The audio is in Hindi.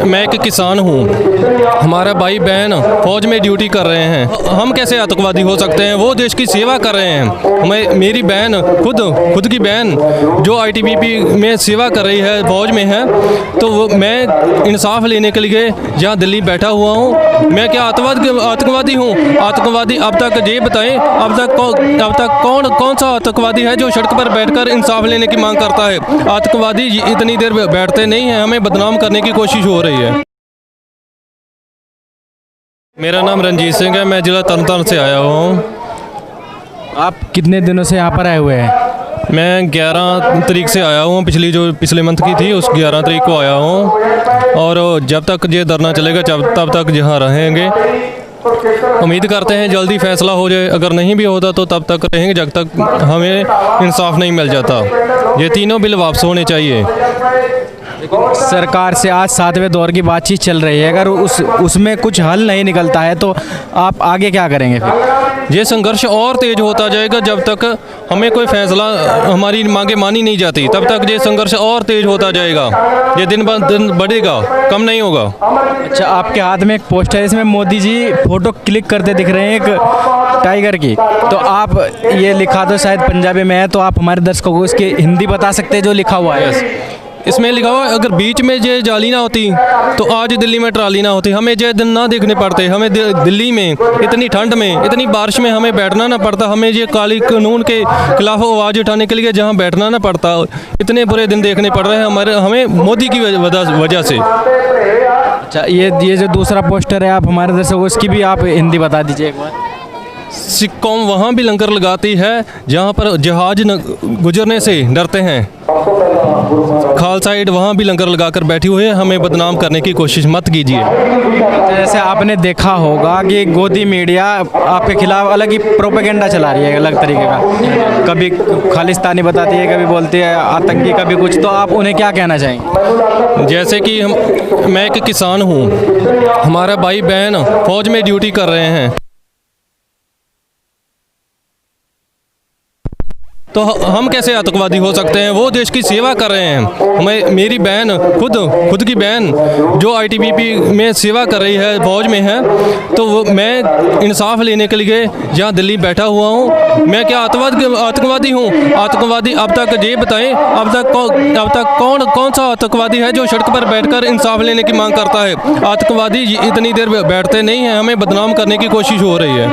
मैं एक किसान हूँ, हमारे भाई बहन फौज में ड्यूटी कर रहे हैं। हम कैसे आतंकवादी हो सकते हैं? वो देश की सेवा कर रहे हैं। मेरी बहन खुद की बहन जो आईटीबीपी में सेवा कर रही है, फौज में है, तो मैं इंसाफ लेने के लिए यहाँ दिल्ली बैठा हुआ हूँ। मैं क्या आतंकवादी हूँ? आतंकवादी अब तक ये बताएं, अब तक कौन सा आतंकवादी है जो सड़क पर बैठकर इंसाफ लेने की मांग करता है? आतंकवादी इतनी देर बैठते नहीं हैं, हमें बदनाम करने की कोशिश हो रही है। मेरा नाम रंजीत सिंह है, मैं जिला तरनतारन से आया हुआ हूँ। आप कितने दिनों से यहाँ पर आए हुए हैं? मैं 11 तारीख से आया हूँ, पिछले मंथ की थी उस 11 तारीख को आया हूँ, और जब तक ये धरना चलेगा तब तक यहाँ रहेंगे। उम्मीद करते हैं जल्दी फैसला हो जाए, अगर नहीं भी होता तो तब तक रहेंगे जब तक हमें इंसाफ नहीं मिल जाता। ये तीनों बिल वापस होने चाहिए। सरकार से आज 7वें दौर की बातचीत चल रही है, अगर उसमें कुछ हल नहीं निकलता है तो आप आगे क्या करेंगे फिर? ये संघर्ष और तेज होता जाएगा जब तक हमें कोई फैसला, हमारी मांगे मानी नहीं जाती, तब तक ये संघर्ष और तेज होता जाएगा। ये दिन ब दिन बढ़ेगा, कम नहीं होगा। अच्छा, आपके हाथ में एक पोस्टर है, इसमें मोदी जी फोटो क्लिक करते दिख रहे हैं एक टाइगर की, तो आप ये लिखा तो शायद पंजाबी में है, तो आप हमारे दर्शकों को इसकी हिंदी बता सकते हैं जो लिखा हुआ है? इसमें लिखा हुआ अगर बीच में ये जाली ना होती तो आज दिल्ली में ट्राली ना होती, हमें ये दिन ना देखने पड़ते, हमें दिल्ली में इतनी ठंड में, इतनी बारिश में हमें बैठना ना पड़ता, हमें ये काली कानून के खिलाफ आवाज़ उठाने के लिए जहाँ बैठना ना पड़ता। इतने बुरे दिन देखने पड़ रहे हैं हमें मोदी की वजह से। अच्छा, ये जो दूसरा पोस्टर है, आप हमारे दर्शकों को इसकी भी आप हिंदी बता दीजिए एक बार। सिख कौम वहाँ भी लंगर लगाती है जहाँ पर जहाज गुजरने से डरते हैं। खालसा एड वहाँ भी लंगर लगाकर बैठी हुई है, हमें बदनाम करने की कोशिश मत कीजिए। जैसे आपने देखा होगा कि गोदी मीडिया आपके खिलाफ अलग ही प्रोपेगेंडा चला रही है, अलग तरीके का, कभी खालिस्तानी बताती है, कभी बोलती है आतंकी, कभी कुछ, तो आप उन्हें क्या कहना चाहेंगे? जैसे कि मैं एक किसान हूँ, हमारे भाई बहन फौज में ड्यूटी कर रहे हैं, तो हम कैसे आतंकवादी हो सकते हैं? वो देश की सेवा कर रहे हैं। मेरी बहन खुद की बहन जो आईटीबीपी में सेवा कर रही है, फौज में है, तो मैं इंसाफ लेने के लिए यहाँ दिल्ली बैठा हुआ हूँ। मैं क्या आतंकवादी हूँ? आतंकवादी अब तक ये बताएं, अब तक कौन सा आतंकवादी है जो सड़क पर बैठकर इंसाफ लेने की मांग करता है? आतंकवादी इतनी देर बैठते नहीं हैं, हमें बदनाम करने की कोशिश हो रही है।